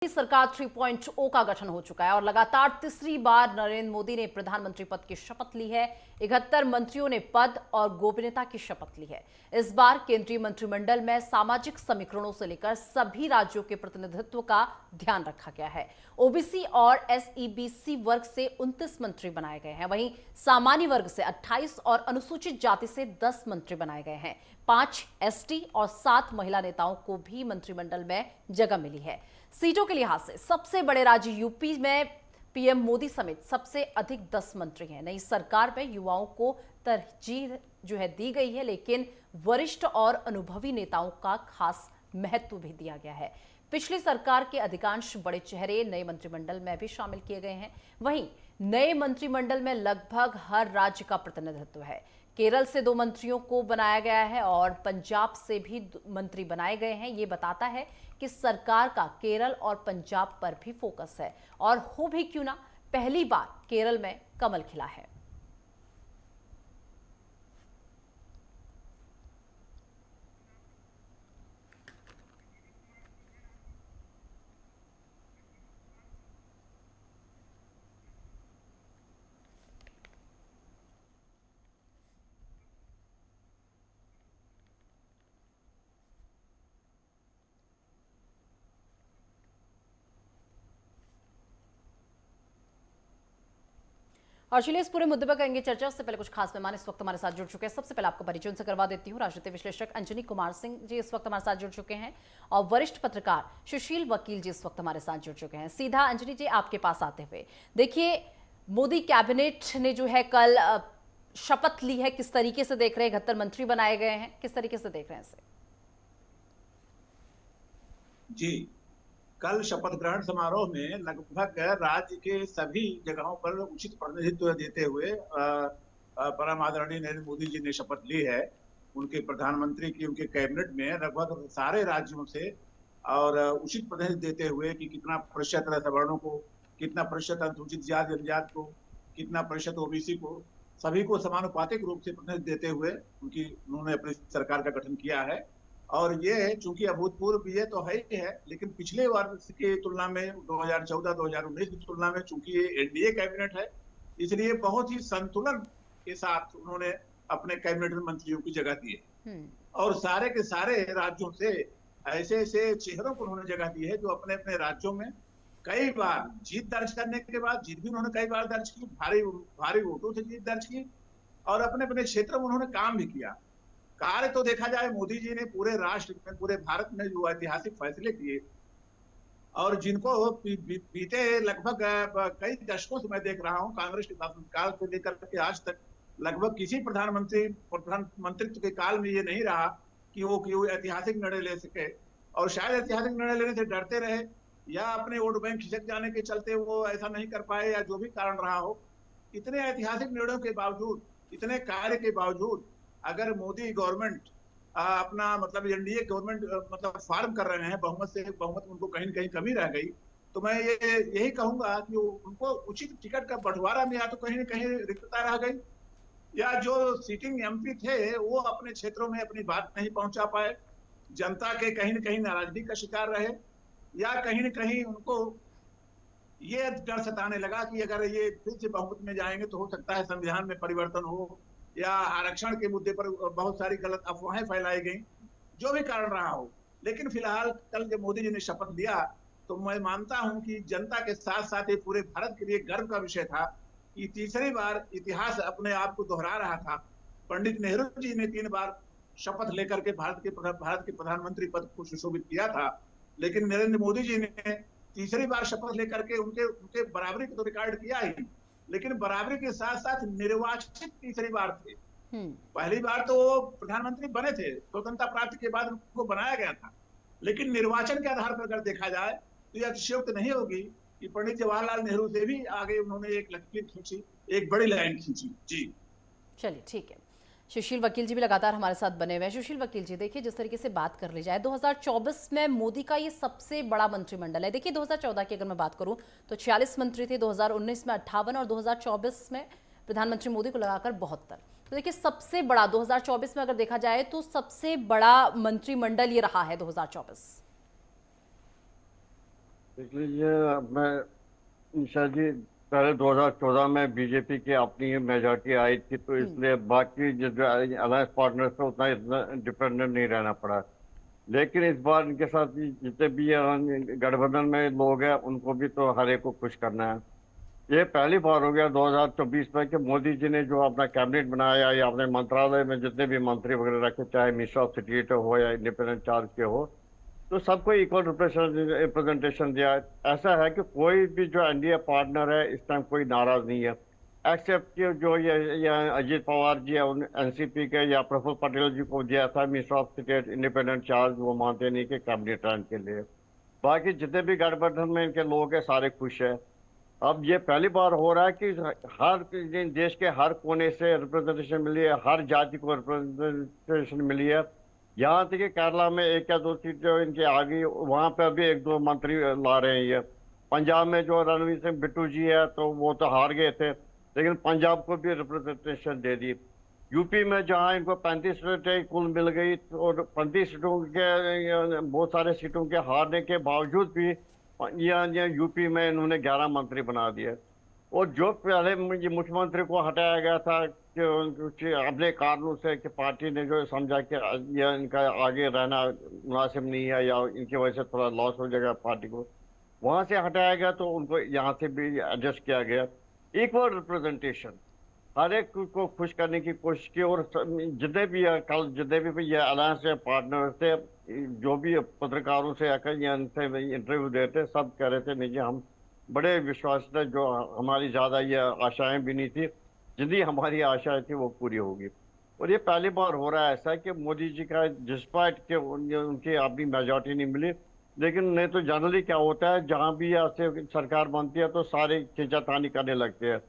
सरकार 3.0 का गठन हो चुका है और लगातार तीसरी बार नरेंद्र मोदी ने प्रधानमंत्री पद की शपथ ली है। 71 मंत्रियों ने पद और गोपनीयता की शपथ ली है। इस बार केंद्रीय मंत्रिमंडल में सामाजिक समीकरणों से लेकर सभी राज्यों के प्रतिनिधित्व का ध्यान रखा गया है। ओबीसी और एसईबीसी वर्ग से 29 मंत्री बनाए गए हैं, वहीं सामान्य वर्ग से 28 और अनुसूचित जाति से 10 मंत्री बनाए गए हैं। 5 एसटी और 7 महिला नेताओं को भी मंत्रिमंडल में जगह मिली है। सीटों के लिहाज से सबसे बड़े राज्य यूपी में पीएम मोदी समेत सबसे अधिक 10 मंत्री हैं। नई सरकार में युवाओं को तरजीह दी गई है, लेकिन वरिष्ठ और अनुभवी नेताओं का खास महत्व भी दिया गया है। पिछली सरकार के अधिकांश बड़े चेहरे नए मंत्रिमंडल में भी शामिल किए गए हैं। वहीं नए मंत्रिमंडल में लगभग हर राज्य का प्रतिनिधित्व है। केरल से 2 मंत्रियों को बनाया गया है और पंजाब से भी मंत्री बनाए गए हैं। ये बताता है कि सरकार का केरल और पंजाब पर भी फोकस है और हो भी क्यों ना, पहली बार केरल में कमल खिला है। और चलिए इस पूरे मुद्दे पर करेंगे चर्चा। उससे पहले कुछ खास मेहमान इस वक्त हमारे साथ जुड़ चुके हैं। सबसे पहले आपको परिचय से करवा देती हूँ। राजनीतिक विश्लेषक अंजनी कुमार सिंह जी इस वक्त हमारे साथ जुड़ चुके हैं और वरिष्ठ पत्रकार सुशील वकील जी इस वक्त हमारे साथ जुड़ चुके हैं। सीधा अंजनी जी आपके पास आते हुए, देखिए मोदी कैबिनेट ने कल शपथ ली है, किस तरीके से देख रहे हैं? 71 मंत्री बनाए गए हैं, किस तरीके से देख रहे हैं इसे? जी, कल शपथ ग्रहण समारोह में लगभग राज्य के सभी जगहों पर उचित प्रतिनिधित्व देते हुए परम आदरणीय नरेंद्र मोदी जी ने शपथ ली है। उनके प्रधानमंत्री की उनके कैबिनेट में लगभग सारे राज्यों से और उचित प्रतिनिधित्व देते हुए कि कितना प्रतिशत सवर्णों को, कितना प्रतिशत अनुसूचित जाति जनजाति को, कितना प्रतिशत ओबीसी को, सभी को समानुपातिक रूप से प्रतिनिधित्व देते हुए उन्होंने अपनी सरकार का गठन किया है। और ये चूंकि अभूतपूर्व ये तो है ही है, लेकिन पिछले वर्ष की तुलना में 2014-2019 की तुलना में चूंकि ये एनडीए कैबिनेट है, इसलिए बहुत ही संतुलन के साथ उन्होंने अपने कैबिनेट में मंत्रियों की जगह दी है। और सारे के सारे राज्यों से ऐसे ऐसे चेहरों को उन्होंने जगह दी है जो अपने अपने राज्यों में कई बार जीत दर्ज करने के बाद, जीत भी उन्होंने कई बार दर्ज की, भारी भारी वोटों से जीत दर्ज की और अपने अपने क्षेत्र में उन्होंने काम भी किया। कार्य तो देखा जाए, मोदी जी ने पूरे राष्ट्र में, पूरे भारत में जो ऐतिहासिक फैसले किए और जिनको बीते लगभग कई दशकों से मैं देख रहा हूं, कांग्रेस के शासनकाल से लेकर के आज तक लगभग किसी प्रधानमंत्रित्व के काल में ये नहीं रहा कि वो ऐतिहासिक निर्णय ले सके। और शायद ऐतिहासिक निर्णय लेने से डरते रहे या अपने वोट बैंक खिसक जाने के चलते वो ऐसा नहीं कर पाए या जो भी कारण रहा हो, इतने ऐतिहासिक निर्णयों के बावजूद, इतने कार्य के बावजूद अगर मोदी गवर्नमेंट अपना मतलब एनडीए गवर्नमेंट मतलब फार्म कर रहे हैं, बहुमत उनको कहीं न कहीं कमी रह गई, तो मैं यही कहूंगा कि उनको उचित टिकट का बंटवारा में या तो कहीं न कहीं रिक्तता रह गई या जो सीटिंग एमपी थे वो अपने क्षेत्रों में अपनी बात नहीं पहुंचा पाए, जनता के कहीं न कहीं नाराजगी का शिकार रहे या कहीं न कहीं उनको ये डर सताने लगा कि अगर ये फिर से बहुमत में जाएंगे तो हो सकता है संविधान में परिवर्तन हो या आरक्षण के मुद्दे पर बहुत सारी गलत अफवाहें फैलाई गई, जो भी कारण रहा हो। लेकिन फिलहाल कल जब मोदी जी ने शपथ लिया तो मैं मानता हूं कि जनता के साथ साथ ये पूरे भारत के लिए गर्व का विषय था कि तीसरी बार इतिहास अपने आप को दोहरा रहा था। पंडित नेहरू जी ने 3 बार शपथ लेकर के भारत के प्रधानमंत्री पद को सुशोभित किया था, लेकिन नरेंद्र मोदी जी ने तीसरी बार शपथ लेकर के उनके बराबरी को तो रिकॉर्ड किया ही, लेकिन बराबरी के साथ साथ निर्वाचित तीसरी बार थे। पहली बार तो वो प्रधानमंत्री बने थे, स्वतंत्रता प्राप्ति के बाद उनको बनाया गया था, लेकिन निर्वाचन के आधार पर अगर देखा जाए तो यह अतिशयोक्ति नहीं होगी कि पंडित जवाहरलाल नेहरू से भी आगे उन्होंने एक लकीर खींची, एक बड़ी लाइन खींची। जी चलिए ठीक है। सुशील वकील जी भी लगातार हमारे साथ बने हुए हैं। सुशील वकील जी, देखिए जिस तरीके से बात कर ली जाए, 2024 में मोदी का ये सबसे बड़ा मंत्रिमंडल है। देखिए 2014 की अगर मैं बात करूं तो 46 मंत्री थे, 2019 में 58 और 2024 में प्रधानमंत्री मोदी को लगाकर 72। तो देखिए सबसे बड़ा 2024 में अगर देखा जाए तो सबसे बड़ा मंत्रिमंडल ये रहा है 2024। देख लीजिए, मैं निशा जी, पहले 2014 में बीजेपी की अपनी मेजोरिटी आई थी, तो इसलिए बाकी जो अलायंस पार्टनर थे उतना इतना डिपेंडेंट नहीं रहना पड़ा। लेकिन इस बार इनके साथ जितने भी गठबंधन में लोग हैं, उनको भी तो हर एक को खुश करना है। ये पहली बार हो गया 2024 में कि मोदी जी ने जो अपना कैबिनेट बनाया या अपने मंत्रालय में जितने भी मंत्री वगैरह रखे, चाहे मिनिस्टर ऑफ स्टेट हो या इंडिपेंडेंट चार्ज के हो, तो सबको इक्वल रिप्रेजेंटेशन दिया है। ऐसा है कि कोई भी जो एनडीए पार्टनर है इस टाइम कोई नाराज नहीं है, एक्सेप्ट कि जो ये अजीत पवार जी है, उन एनसीपी के या प्रफुल्ल पटेल जी को दिया था minister of state independent charge, वो मानते नहीं कि कैबिनेट रैंक के लिए। बाकी जितने भी गठबंधन में इनके लोग हैं सारे खुश है। अब ये पहली बार हो रहा है कि हर देश के हर कोने से रिप्रेजेंटेशन मिली है, हर जाति को रिप्रेजेंटेशन मिली है। यहाँ तक कि केरला में एक या दो सीट जो इनकी आ गई, वहां पर भी एक दो मंत्री ला रहे हैं ये। पंजाब में जो रणवीर सिंह बिट्टू जी है, तो वो तो हार गए थे, लेकिन पंजाब को भी रिप्रेजेंटेशन दे दी। यूपी में जहाँ इनको 35 सीटें कुल मिल गई, और 35 सीटों के बहुत सारे सीटों के हारने के बावजूद भी ये यूपी में इन्होंने 11 मंत्री बना दिए। और जो पहले ये मुख्यमंत्री को हटाया गया था कि कुछ अपने कारणों से, कि पार्टी ने जो समझा कि ये इनका आगे रहना मुनासिब नहीं है या इनकी वजह से थोड़ा लॉस हो जाएगा पार्टी को, वहां से हटाया गया, तो उनको यहाँ से भी एडजस्ट किया गया। इक्वल रिप्रेजेंटेशन, हर एक को खुश करने की कोशिश की। और जितने भी कल जितने भी ये अलायंस के पार्टनर थे, जो भी पत्रकारों से आकर या इनसे इंटरव्यू देते, सब कह रहे थे नहीं जी, हम बड़े विश्वास थे, जो हमारी ज्यादा ये आशाएं भी नहीं थी, जितनी हमारी आशाएं थी वो पूरी होगी। और ये पहली बार हो रहा है ऐसा कि मोदी जी का, डिस्पाइट के उनकी अपनी मेजोरिटी नहीं मिली, लेकिन नहीं तो जनरली क्या होता है, जहां भी ऐसे सरकार बनती है तो सारे खींचातानी करने लगते हैं।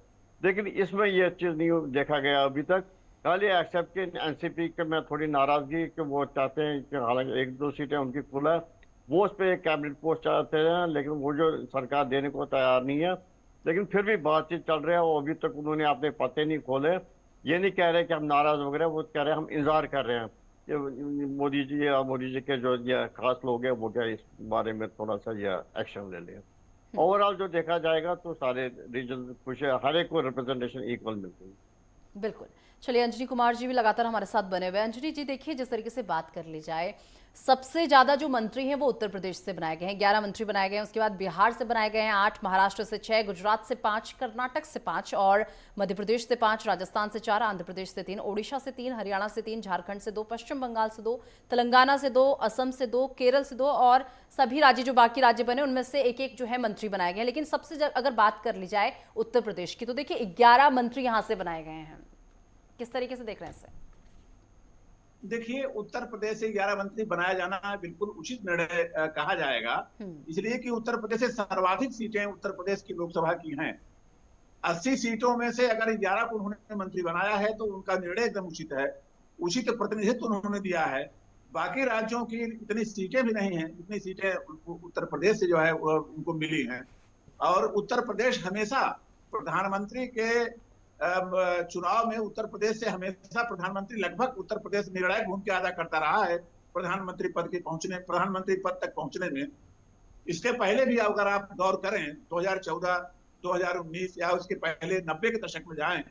लेकिन इसमें यह चीज नहीं देखा गया अभी तक। खाली एक्सेप्ट के एनसीपी के में थोड़ी नाराजगी कि वो चाहते हैं कि हालांकि एक दो सीटें उनकी खुला है, वो उस पर एक कैबिनेट पोस्ट चाहते हैं, लेकिन वो जो सरकार देने को तैयार नहीं है। लेकिन फिर भी बातचीत चल रही है, और अभी तक उन्होंने अपने पते नहीं खोले। ये नहीं कह रहे कि हम नाराज हो गए, वो कह रहे हैं हम इंतजार कर रहे हैं कि मोदी जी या मोदी जी के जो ये खास लोग हैं वो क्या इस बारे में थोड़ा सा ये एक्शन ले लें। ओवरऑल जो देखा जाएगा तो सारे रीजन खुश है, हर एक को रिप्रेजेंटेशन इक्वल मिलती है। बिल्कुल। चलिए, अंजनी कुमार जी भी लगातार हमारे साथ बने हुए हैं। अंजनी जी, देखिए, जिस तरीके से बात कर ली जाए, सबसे ज्यादा जो मंत्री हैं वो उत्तर प्रदेश से बनाए गए हैं, 11 मंत्री बनाए गए हैं। उसके बाद बिहार से बनाए गए हैं 8, महाराष्ट्र से 6, गुजरात से 5, कर्नाटक से 5 और मध्य प्रदेश से 5, राजस्थान से 4, आंध्र प्रदेश से 3, ओडिशा से 3, हरियाणा से 3, झारखंड से 2, पश्चिम बंगाल से 2, तेलंगाना से 2, असम से 2, केरल से 2 और सभी राज्य जो बाकी राज्य बने उनमें से एक एक जो है मंत्री बनाए गए हैं। लेकिन सबसे अगर बात कर ली जाए उत्तर प्रदेश की, तो देखिए 11 मंत्री यहां से बनाए गए हैं। किस तरीके से देख रहे हैं इसे? देखिए, उत्तर प्रदेश से 11 मंत्री बनाया जाना बिल्कुल उचित निर्णय कहा जाएगा, इसलिए कि उत्तर प्रदेश से सर्वाधिक सीटें उत्तर प्रदेश की लोकसभा की हैं। 80 सीटों में से अगर 11 को उन्होंने मंत्री बनाया है तो उनका निर्णय एकदम उचित है, उचित प्रतिनिधित्व उन्होंने दिया है। बाकी राज्यों की इतनी सीटें भी नहीं हैं जितनी सीटें उत्तर प्रदेश से जो है उनको मिली हैं। और उत्तर प्रदेश हमेशा प्रधानमंत्री के चुनाव में, उत्तर प्रदेश से हमेशा प्रधानमंत्री लगभग उत्तर प्रदेश निर्णायक भूमिका अदा करता रहा है प्रधानमंत्री पद तक पहुंचने में। इसके पहले भी अगर आप गौर करें 2014, 2019 या उसके पहले 90 के दशक में जाएं,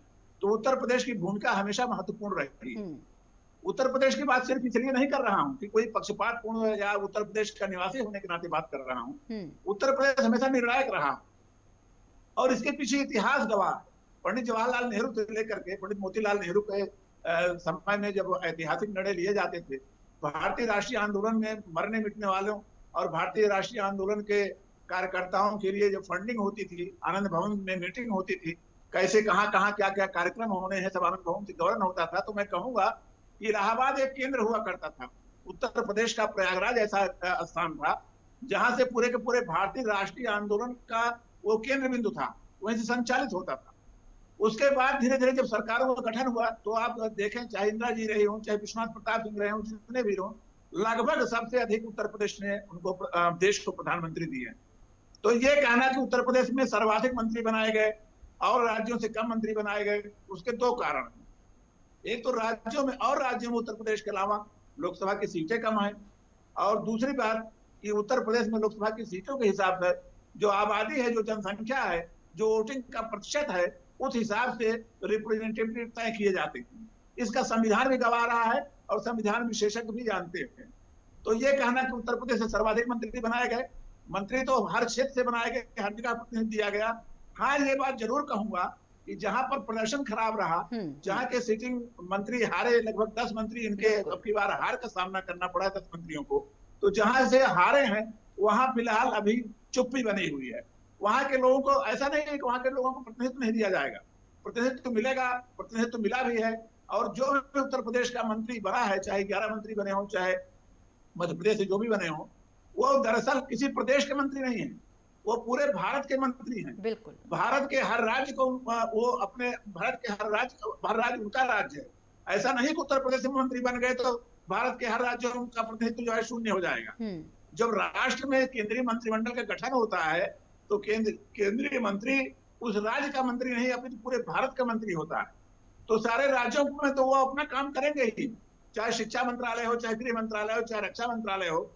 तो उत्तर प्रदेश की भूमिका हमेशा महत्वपूर्ण रही। उत्तर प्रदेश की बात सिर्फ इसलिए नहीं कर रहा हूं कि कोई पक्षपातपूर्ण या उत्तर प्रदेश का निवासी होने के नाते बात कर रहा हूं। उत्तर प्रदेश हमेशा निर्णायक रहा और इसके पीछे इतिहास गवाह। पंडित जवाहरलाल नेहरू से लेकर के पंडित मोतीलाल नेहरू के समय में जब ऐतिहासिक निर्णय लिए जाते थे, भारतीय राष्ट्रीय आंदोलन में मरने मिटने वालों और भारतीय राष्ट्रीय आंदोलन के कार्यकर्ताओं के लिए जो फंडिंग होती थी, आनंद भवन में मीटिंग होती थी, कैसे कहाँ कहाँ क्या क्या कार्यक्रम होने हैं, सब आनंद भवन से गवर्न होता था। तो मैं कहूंगा कि इलाहाबाद एक केंद्र हुआ करता था, उत्तर प्रदेश का प्रयागराज ऐसा स्थान था जहां से पूरे के पूरे भारतीय राष्ट्रीय आंदोलन का वो केंद्र बिंदु था, वहीं से संचालित होता था। उसके बाद धीरे धीरे जब सरकारों का गठन हुआ तो आप देखें, चाहे इंदिरा जी रही हो, चाहे विश्वनाथ प्रताप सिंह रहे हो, जितने भी हो, लगभग सबसे अधिक उत्तर प्रदेश ने उनको देश को प्रधानमंत्री दिए। तो ये कहना कि उत्तर प्रदेश में सर्वाधिक मंत्री बनाए गए और राज्यों से कम मंत्री बनाए गए, उसके दो कारण हैं। एक तो राज्यों में उत्तर प्रदेश के अलावा लोकसभा की सीटें कम है, और दूसरी बात कि उत्तर प्रदेश में लोकसभा की सीटों के हिसाब से जो आबादी है, जो जनसंख्या है, जो वोटिंग का प्रतिशत है, उस हिसाब से रिप्रेजेंटेटिव तय किए जाते हैं। इसका संविधान भी गवाह रहा है और संविधान विशेषज्ञ भी जानते हैं। तो ये कहना कि उत्तर प्रदेश से सर्वाधिक मंत्री बनाए गए, मंत्री तो हर क्षेत्र से बनाए गए, हर जगह प्रतिनिधि दिया गया। हाँ, ये बात जरूर कहूंगा कि जहां पर प्रदर्शन खराब रहा, जहां के सिटिंग मंत्री हारे, लगभग 10 मंत्री इनके अब की बार हार का सामना करना पड़ा 10 मंत्रियों को, तो जहां से हारे हैं वहां फिलहाल अभी चुप्पी बनी हुई है। वहां के लोगों को ऐसा नहीं है कि वहां के लोगों को प्रतिनिधित्व नहीं दिया जाएगा, प्रतिनिधित्व मिलेगा, प्रतिनिधित्व मिला भी है। और जो भी उत्तर प्रदेश का मंत्री बना है, चाहे 11 मंत्री बने हों, चाहे मध्य प्रदेश से जो भी बने हों, वो दरअसल किसी प्रदेश के मंत्री नहीं है, वो पूरे भारत के मंत्री हैं। बिल्कुल। भारत के हर राज्य को वो अपने भारत के हर राज्य उनका राज्य है। ऐसा नहीं कि उत्तर प्रदेश में मंत्री बन गए तो भारत के हर राज्य का प्रतिनिधित्व जो है शून्य हो जाएगा। जब राष्ट्र में केंद्रीय मंत्रिमंडल का गठन होता है तो केंद्रीय मंत्री उस राज्य का मंत्री नहीं, अपने पूरे भारत का मंत्री होता है। तो सारे राज्यों में तो वो अपना काम करेंगे ही, चाहे शिक्षा मंत्रालय हो, चाहे गृह मंत्रालय हो, चाहे रक्षा मंत्रालय हो।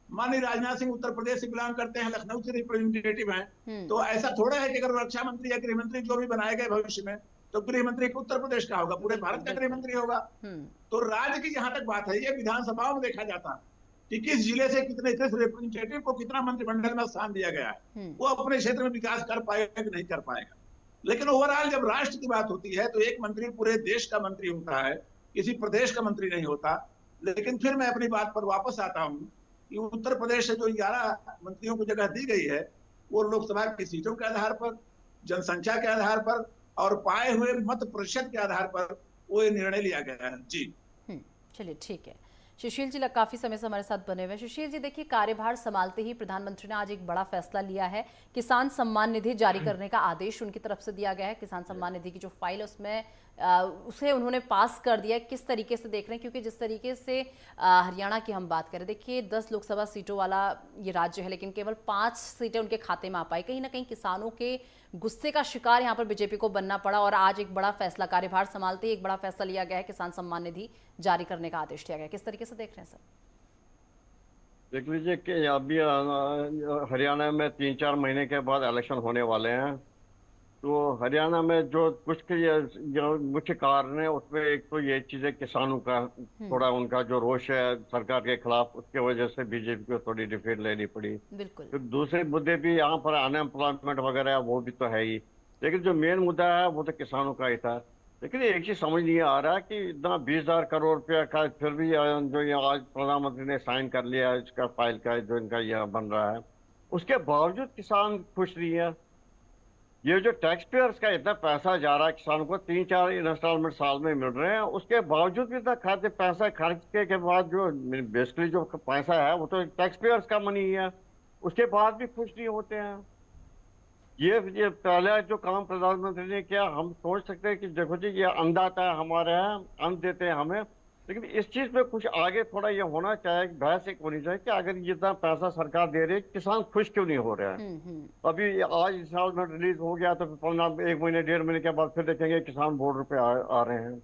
माननीय राजनाथ सिंह उत्तर प्रदेश से बिलोंग करते हैं, लखनऊ से रिप्रेजेंटेटिव हैं, तो ऐसा थोड़ा है कि अगर रक्षा मंत्री या गृह मंत्री जो भी बनाए गए भविष्य में, तो गृह मंत्री उत्तर प्रदेश का होगा, पूरे भारत का गृह मंत्री होगा। तो राज्य की जहां तक बात है, ये विधानसभाओं में देखा जाता है कि किस जिले से कितने रिप्रेजेंटेटिव को कितना मंत्रिमंडल में स्थान दिया गया है, वो अपने क्षेत्र में विकास कर पाएगा कि नहीं कर पाएगा। लेकिन ओवरऑल जब राष्ट्र की बात होती है तो एक मंत्री पूरे देश का मंत्री होता है, किसी प्रदेश का मंत्री नहीं होता। लेकिन फिर मैं अपनी बात पर वापस आता हूं कि उत्तर प्रदेश से जो 11 मंत्रियों को जगह दी गई है, वो लोकसभा की सीटों के आधार पर, जनसंख्या के आधार पर और पाए हुए मत प्रतिशत के आधार पर वो ये निर्णय लिया गया है। जी चलिए, ठीक है। सुशील जी काफी समय से हमारे साथ बने हुए। सुशील जी, देखिए, कार्यभार संभालते ही प्रधानमंत्री ने आज एक बड़ा फैसला लिया है। किसान सम्मान निधि जारी करने का आदेश उनकी तरफ से दिया गया है। किसान सम्मान निधि की जो फाइल है उसमें उसे उन्होंने पास कर दिया है। किस तरीके से देख रहे हैं, क्योंकि जिस तरीके से हरियाणा की हम बात करें, देखिए 10 लोकसभा सीटों वाला ये राज्य है, लेकिन केवल 5 सीटें उनके खाते में आ पाई। कहीं ना कहीं किसानों के गुस्से का शिकार यहाँ पर बीजेपी को बनना पड़ा और आज एक बड़ा फैसला, कार्यभार संभालते ही एक बड़ा फैसला लिया गया है, किसान सम्मान निधि जारी करने का आदेश दिया गया। किस तरीके से देख रहे हैं सर? देख लीजिए कि अभी हरियाणा में 3-4 महीने के बाद इलेक्शन होने वाले हैं। तो हरियाणा में जो जो मुख्य कारण है उसमें एक तो ये चीज है, किसानों का थोड़ा उनका जो रोष है सरकार के खिलाफ, उसके वजह से बीजेपी को थोड़ी डिफीट लेनी पड़ी। बिल्कुल। तो दूसरे मुद्दे भी यहाँ पर अनएम्प्लॉयमेंट वगैरह वो भी तो है ही, लेकिन जो मेन मुद्दा है वो तो किसानों का ही था। लेकिन एक चीज समझ नहीं आ रहा कि इतना 20,000 करोड़ रुपया का फिर भी जो ये आज प्रधानमंत्री ने साइन कर लिया इसका फाइल का, जो इनका यह बन रहा है, उसके बावजूद किसान खुश नहीं है। ये जो टैक्स पेयर्स का इतना पैसा जा रहा है किसानों को, 3-4 इंस्टॉलमेंट साल में मिल रहे हैं, उसके बावजूद भी इतना खाते पैसा खर्च के बाद जो बेसिकली जो पैसा है वो तो टैक्स पेयर्स का मनी है, उसके बाद भी खुश नहीं होते हैं। ये पहला जो काम प्रधानमंत्री ने किया, हम सोच सकते हैं कि देखो जी ये अन्नदाता है हमारे यहाँ, अन्न देते हैं हमें, लेकिन इस चीज पे कुछ आगे थोड़ा ये होना चाहिए, बहस एक होनी चाहिए कि अगर इतना पैसा सरकार दे रही है, किसान खुश क्यों नहीं हो रहे हैं। अभी आज इस साल में रिलीज हो गया तो 1 महीने 1.5 महीने के बाद फिर देखेंगे किसान बॉर्डर पे आ रहे हैं।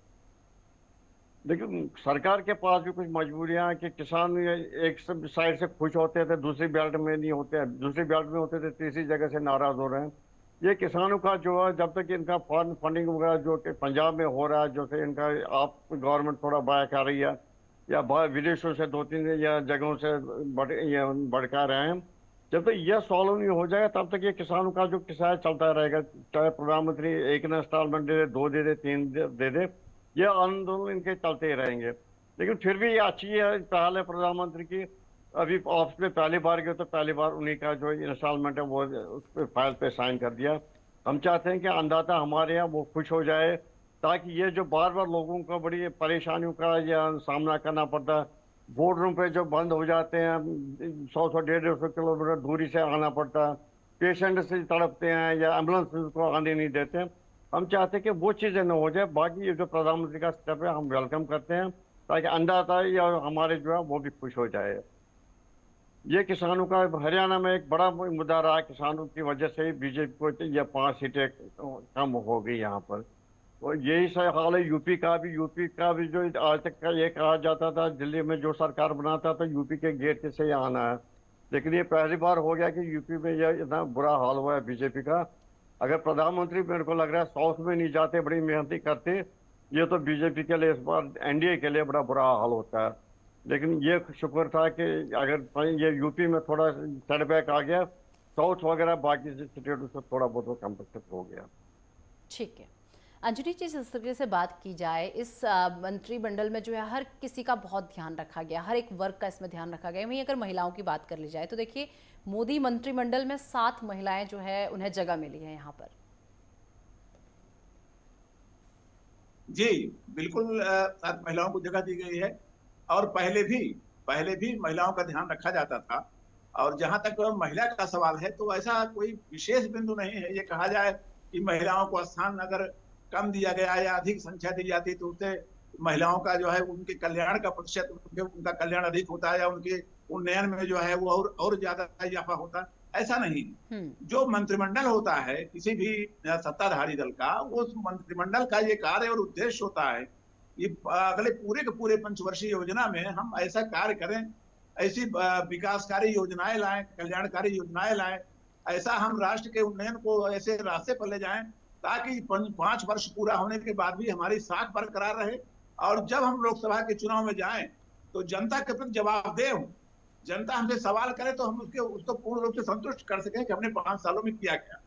लेकिन सरकार के पास भी कुछ मजबूरियां हैं कि किसान एक साइड से खुश होते थे, दूसरी बेल्ट में नहीं होते, दूसरी बेल्ट में होते थे, तीसरी जगह से नाराज हो रहे हैं। ये किसानों का जो है, जब तक इनका फंडिंग वगैरह जो कि पंजाब में हो रहा है, जो से इनका आप गवर्नमेंट थोड़ा बाया कर रही है, या विदेशों से 2-3 या जगहों से भड़का रहे हैं, जब तक यह सॉल्व नहीं हो जाएगा तब तक ये किसानों का जो किस्सा चलता रहेगा। चाहे प्रधानमंत्री एक इंस्टॉलमेंट दे दे, 2 दे दे, 3 दे दे, ये आंदोलन इनके चलते ही रहेंगे। लेकिन फिर भी ये अच्छी है पहल है प्रधानमंत्री की। अभी ऑफिस में पहली बार गए तो पहली बार उन्हीं का जो इंस्टॉलमेंट है वो उस पर फाइल पे साइन कर दिया। हम चाहते हैं कि अन्नदाता हमारे यहाँ वो खुश हो जाए, ताकि ये जो बार बार लोगों को बड़ी परेशानियों का या सामना करना पड़ता है, बोर्ड रूम पे जो बंद हो जाते हैं, 100-150 किलोमीटर दूरी से आना पड़ता है, पेशेंट से तड़पते हैं या एम्बुलेंस को आने नहीं देते हैं। हम चाहते हैं कि वो चीज़ें न हो जाए। बाकी ये जो प्रधानमंत्री का स्टेप है हम वेलकम करते हैं, ताकि अन्नदाता या हमारे जो है वो भी खुश हो जाए। ये किसानों का हरियाणा में एक बड़ा मुद्दा रहा, किसानों की वजह से ही बीजेपी को ये 5 सीटें कम हो गई यहाँ पर। तो यही सही हाल है यूपी का भी जो आज तक का ये कहा जाता था दिल्ली में जो सरकार बनाता था यूपी के गेट से ही आना है, लेकिन ये पहली बार हो गया कि यूपी में ये इतना बुरा हाल हुआ है बीजेपी का। अगर प्रधानमंत्री मेरे को लग रहा है साउथ में नहीं जाते, बड़ी मेहनती करते, ये तो बीजेपी के लिए इस बार एनडीए के लिए बड़ा बुरा हाल होता है। लेकिन ये शुक्र था कि अगर ये यूपी में थोड़ा सेटबैक आ गया, साउथ वगैरह बाकी स्टेटों से थोड़ा बहुत कम्पेंसेट हो गया। ठीक है अंजलि जी, जिस तरीके से बात की जाए इस मंत्रिमंडल में जो है हर किसी का बहुत ध्यान रखा गया, हर एक वर्ग का इसमें ध्यान रखा गया। वहीं अगर महिलाओं की बात कर ली जाए तो देखिए मोदी मंत्रिमंडल में 7 महिलाएं जो है उन्हें जगह मिली है यहाँ पर। जी बिल्कुल, 7 महिलाओं को जगह दी गई है और पहले भी महिलाओं का ध्यान रखा जाता था। और जहां तक महिला का सवाल है तो ऐसा कोई विशेष बिंदु नहीं है ये कहा जाए कि महिलाओं को स्थान अगर कम दिया गया या अधिक संख्या दी जाती तो उससे महिलाओं का जो है उनके कल्याण का प्रतिशत, उनका कल्याण अधिक होता है या उनके उन्नयन में जो है वो और ज्यादा इजाफा होता है, ऐसा नहीं। जो मंत्रिमंडल होता है किसी भी सत्ताधारी दल का, वो मंत्रिमंडल का ये कार्य और उद्देश्य होता है कि अगले पूरे के पूरे पंचवर्षीय योजना में हम ऐसा कार्य करें, ऐसी विकासकारी योजनाएं लाएं, कल्याणकारी योजनाएं लाएं, ऐसा हम राष्ट्र के उन्नयन को ऐसे रास्ते पर ले जाएं ताकि 5 वर्ष पूरा होने के बाद भी हमारी साख बरकरार रहे और जब हम लोकसभा के चुनाव में जाएं तो जनता के प्रति जवाबदेह हो। जनता हमसे सवाल करे तो हम उसको पूर्ण रूप से संतुष्ट कर सकें कि हमने 5 सालों में किया क्या।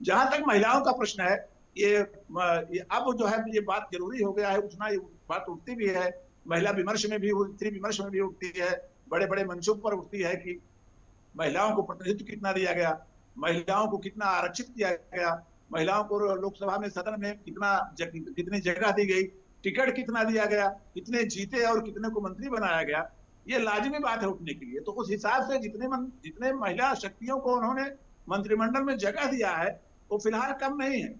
जहां तक महिलाओं का प्रश्न है, ये अब जो है ये बात जरूरी हो गया है, उठना ये बात उठती भी है, महिला विमर्श में भी, स्त्री विमर्श में भी उठती है, बड़े बड़े मंचों पर उठती है कि महिलाओं को प्रतिनिधित्व कितना दिया गया, महिलाओं को कितना आरक्षित किया गया, महिलाओं को लोकसभा में सदन में कितनी जगह दी गई, टिकट कितना दिया गया, कितने जीते और कितने को मंत्री बनाया गया। ये लाजिमी बात है उठने के लिए। तो उस हिसाब से जितने महिला शक्तियों को उन्होंने मंत्रिमंडल में जगह दिया है वो फिलहाल कम नहीं है।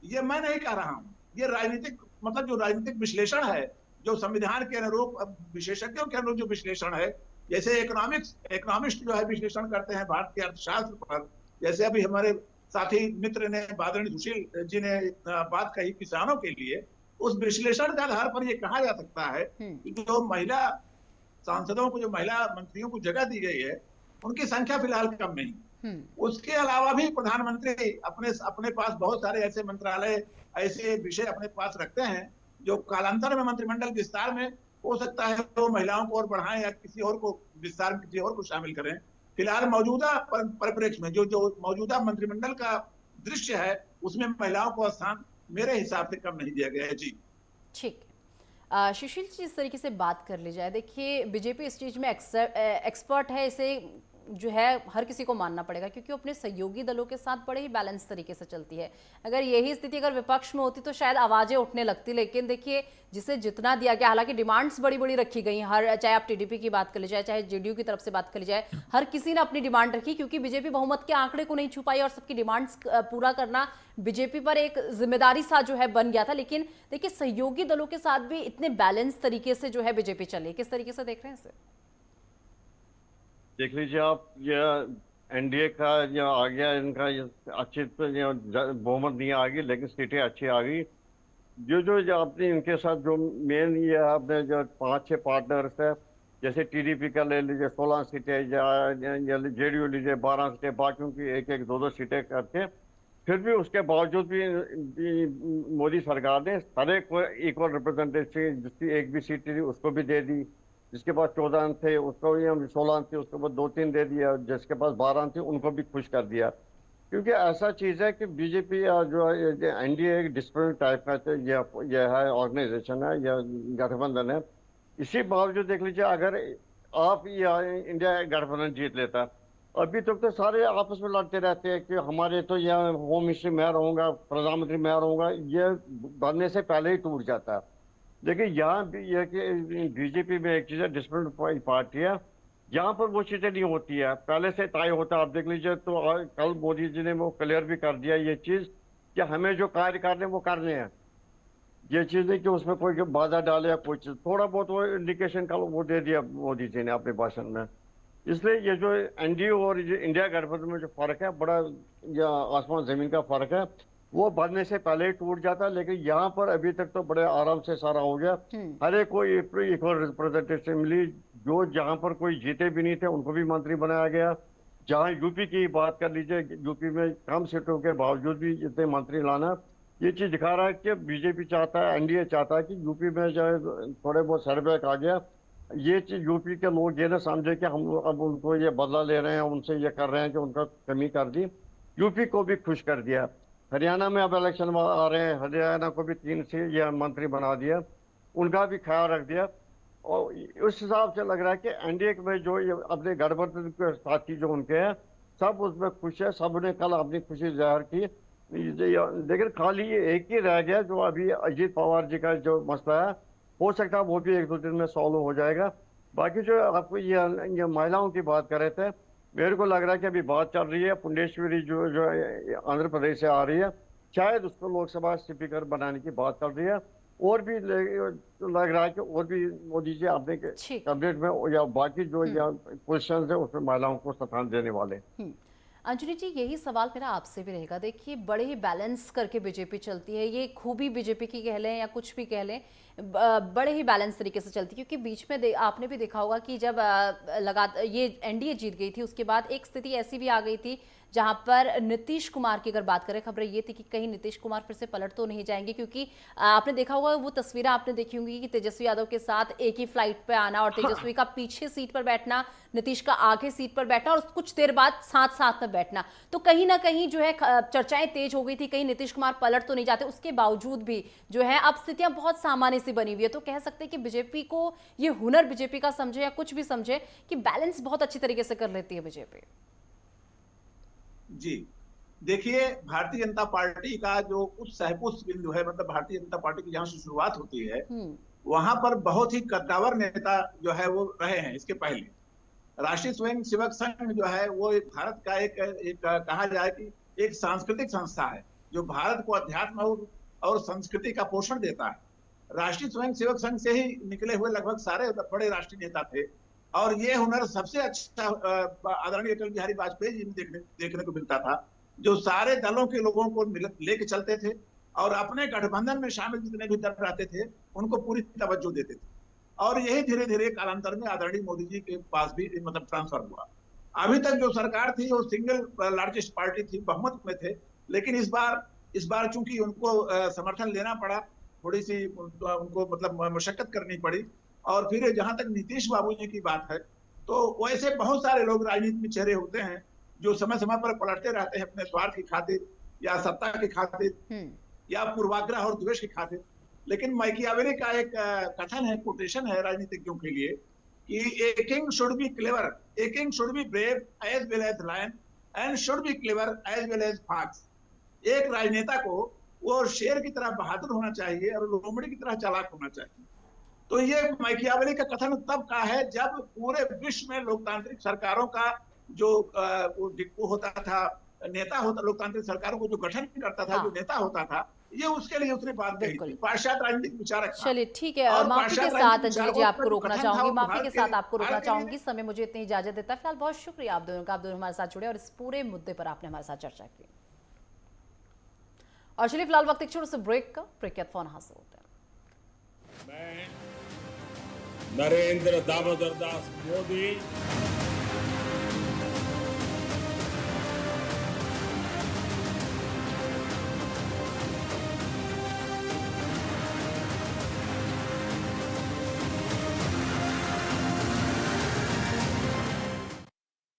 ये मैं नहीं कह रहा हूँ, ये राजनीतिक मतलब जो राजनीतिक विश्लेषण है, जो संविधान के अनुरूप विशेषज्ञों के अनुरूप जो विश्लेषण है, जैसे इकोनॉमिस्ट जो है विश्लेषण करते हैं भारत के अर्थशास्त्र पर, जैसे अभी हमारे साथी मित्र ने बादरणी सुशील जी ने बात कही किसानों के लिए, उस विश्लेषण के आधार पर यह कहा जा सकता है कि जो महिला सांसदों को, जो महिला मंत्रियों को जगह दी गई है, उनकी संख्या फिलहाल कम नहीं। उसके अलावा भी प्रधानमंत्री अपने पास बहुत सारे ऐसे मंत्रालय, ऐसे विषय अपने पास रखते हैं जो कालांतर में मंत्रिमंडल विस्तार में हो सकता है वो महिलाओं को और बढ़ाएं या किसी और को विस्तार में किसी और को शामिल करें। फिलहाल मौजूदा परिप्रेक्ष्य में जो मौजूदा मंत्रिमंडल का दृश्य है उसमें महिलाओं को स्थान मेरे हिसाब से कम नहीं दिया गया है। जी ठीक है सुशील जी, इस तरीके से बात कर ली जाए, देखिए बीजेपी इस चीज में एक्सपर्ट है, इसे जो है हर किसी को मानना पड़ेगा क्योंकि वो अपने सहयोगी दलों के साथ बड़े ही बैलेंस तरीके से चलती है। अगर यही स्थिति अगर विपक्ष में होती तो शायद आवाजें उठने लगती, लेकिन देखिए जिसे जितना दिया गया, हालांकि डिमांड्स बड़ी बड़ी रखी गई, हर चाहे आप टीडीपी की बात कर ली जाए, चाहे जेडीयू की तरफ से बात कर ली जाए, हर किसी ने अपनी डिमांड रखी क्योंकि बीजेपी बहुमत के आंकड़े को नहीं छू पाई और सबकी डिमांड्स पूरा करना बीजेपी पर एक जिम्मेदारी सा जो है बन गया था। लेकिन देखिए सहयोगी दलों के साथ भी इतने बैलेंस तरीके से जो है बीजेपी चले, किस तरीके से देख रहे हैं इसे? देख लीजिए आप, ये एनडीए का जो आ गया, इनका अच्छी तो बहुमत नहीं आ गई लेकिन सीटें अच्छी आ गई। जो आपने इनके साथ जो मेन ये आपने जो 5-6 पार्टनर्स है, जैसे टीडीपी का ले लीजिए 16 सीटें, या जेडीयू लीजिए 12 सीटें, बाकियों की 1-1, 2-2 सीटें करके, फिर भी उसके बावजूद भी मोदी सरकार ने हर एक को इक्वल रिप्रेजेंटेशन, जिसकी एक भी सीट थी उसको भी दे दी, जिसके पास 14 थे उसको भी, हम 16 थे उसके बाद 2-3 दे दिया, जिसके पास 12 थे उनको भी खुश कर दिया। क्योंकि ऐसा चीज है कि बीजेपी जो एनडीए एक डिस्प्लिन टाइप का यह है, ऑर्गेनाइजेशन है, यह गठबंधन है। इसी बावजूद देख लीजिए, अगर आप इंडिया गठबंधन जीत लेता, अभी तक तो सारे आपस में लड़ते रहते हैं कि हमारे तो यह होम मिनिस्ट्री मैं रहूंगा, प्रधानमंत्री मैं रहूंगा, यह बनने से पहले ही टूट जाता है। देखिए यहाँ भी यह कि बीजेपी में एक चीज है, डिस्प्लिन पार्टी है, यहाँ पर वो चीजें नहीं होती है, पहले से तय होता है। आप देख लीजिए तो कल मोदी जी ने वो क्लियर भी कर दिया ये चीज कि हमें जो कार्य करने वो करने हैं। ये चीज नहीं कि उसमें कोई बाधा डाले या कोई चीज, थोड़ा बहुत वो इंडिकेशन कल वो दे दिया मोदी जी ने अपने भाषण में। इसलिए ये जो एनडीए और ये इंडिया गठबंधन में जो फर्क है, बड़ा या आसमान जमीन का फर्क है। वो बनने से पहले ही टूट जाता, लेकिन यहाँ पर अभी तक तो बड़े आराम से सारा हो गया। हर एक को इक्वल रिप्रेजेंटेशन मिली। जो जहाँ पर कोई जीते भी नहीं थे उनको भी मंत्री बनाया गया। जहाँ यूपी की बात कर लीजिए, यूपी में कम सीटों के बावजूद भी इतने मंत्री लाना, ये चीज दिखा रहा है कि बीजेपी चाहता है, एनडीए चाहता है कि यूपी में जो है थोड़े बहुत सेटबैक आ गया, ये चीज यूपी के लोग ये ना समझे कि हम अब उनको ये बदला ले रहे हैं, उनसे ये कर रहे हैं कि उनका कमी कर दी। यूपी को भी खुश कर दिया। हरियाणा में अब इलेक्शन आ रहे हैं, हरियाणा को भी 3 से ये मंत्री बना दिया, उनका भी ख्याल रख दिया। और उस हिसाब से लग रहा है कि एनडीए में जो ये अपने गठबंधन के साथी जो उनके हैं, सब उसमें खुश है। सब ने कल अपनी खुशी जाहिर की। लेकिन खाली ये एक ही रह गया जो अभी अजीत पवार जी का जो मसला है, हो सकता है वो भी 1-2 दिन में सॉल्व हो जाएगा। बाकी जो आपको ये महिलाओं की बात कर रहे थे, मेरे को लग रहा है कि अभी बात चल रही है पुंडेश्वरी जो जो आंध्र प्रदेश से आ रही है, शायद उसको लोकसभा स्पीकर बनाने की बात चल रही है। और भी लग रहा है कि और भी मोदी जी अपने ठीक। कैबिनेट में या बाकी जो पोजिशन है उसमें महिलाओं को स्थान देने वाले। अंजलि जी, यही सवाल मेरा आपसे भी रहेगा। देखिए, बड़े ही बैलेंस करके बीजेपी चलती है, ये खूबी बीजेपी की कह लें या कुछ भी कह लें, बड़े ही बैलेंस तरीके से चलती है। क्योंकि बीच में आपने भी देखा होगा कि जब ये एनडीए जीत गई थी, उसके बाद एक स्थिति ऐसी भी आ गई थी जहां पर नीतीश कुमार की अगर बात करें, खबरें ये थी कि कहीं नीतीश कुमार फिर से पलट तो नहीं जाएंगे। क्योंकि आपने देखा होगा, वो तस्वीरें आपने देखी होंगी कि तेजस्वी यादव के साथ एक ही फ्लाइट पे आना और तेजस्वी का पीछे सीट पर बैठना, नीतीश का आगे सीट पर बैठना और कुछ देर बाद साथ साथ में बैठना। तो कहीं ना कहीं जो है चर्चाएं तेज हो गई थी, कहीं नीतीश कुमार पलट तो नहीं जाते। उसके बावजूद भी जो है अब स्थितियां बहुत सामान्य सी बनी हुई है। तो कह सकते हैं कि बीजेपी को ये हुनर, बीजेपी का समझे या कुछ भी समझे, कि बैलेंस बहुत अच्छी तरीके से कर लेती है बीजेपी। जी देखिए, भारतीय जनता पार्टी का जो उच्च सहपुष्ट बिंदु है, मतलब भारतीय जनता पार्टी की जहां से शुरुआत होती है, वहां पर बहुत ही कद्दावर नेता जो है वो रहे हैं। इसके पहले राष्ट्रीय स्वयं सेवक संघ जो है वो भारत का एक कहा जाए कि एक सांस्कृतिक संस्था है जो भारत को अध्यात्म और संस्कृति का पोषण देता है। राष्ट्रीय स्वयं सेवक संघ से ही निकले हुए लगभग सारे बड़े राष्ट्रीय नेता थे, और ये हुनर सबसे अच्छा आदरणीय अटल बिहारी वाजपेयी जी में देखने को मिलता था, जो सारे दलों के लोगों को लेके चलते थे और अपने गठबंधन में शामिल जितने भी दल रहते थे उनको पूरी तवज्जो देते थे। और यही धीरे धीरे कालांतर में आदरणीय मोदी जी के पास भी मतलब ट्रांसफर हुआ। अभी तक जो सरकार थी वो सिंगल लार्जेस्ट पार्टी थी, बहुमत में थे, लेकिन इस बार चूंकि उनको समर्थन लेना पड़ा, थोड़ी सी उनको मतलब मशक्कत करनी पड़ी। और फिर जहां तक नीतीश बाबू जी की बात है, तो वैसे बहुत सारे लोग राजनीति में चेहरे होते हैं जो समय समय पर पलटते रहते हैं अपने स्वार्थ की खातिर या सत्ता की खातिर या पूर्वाग्रह और द्वेष की खातिर। लेकिन मैकियावेली का एक कथन है, कोटेशन है राजनीतिज्ञों के लिए कि a king should be clever, a king should be brave as well as lion and should be clever as well as fox. एक राजनेता को वो शेर की तरह बहादुर होना चाहिए और लोमड़ी की तरह चालाक होना चाहिए। तो ये मैकियावेली का कथन तब का है जब पूरे विश्व में लोकतांत्रिक सरकारों का जो वो होता था, नेता होता, लोकतांत्रिक सरकारों को जो गठन करता था, जो नेता होता था, ये उसके लिए उसने बात कही थी। पाश्चात्य राजनीतिक विचारक था। चलिए ठीक है, माफी के साथ अंजलि जी आपको रोकना चाहूंगी, माफी के साथ आपको रोकना चाहूंगी, समय मुझे इतनी इजाजत देता है। फिलहाल बहुत शुक्रिया आप दोनों का, आप दोनों हमारे साथ जुड़े और इस पूरे मुद्दे पर आपने हमारे साथ चर्चा की। और चलिए फिलहाल वक्त एक छोटे से ब्रेक का, ब्रेक के बाद फोन हासिल होते हैं। मैं नरेंद्र दामोदर दास मोदी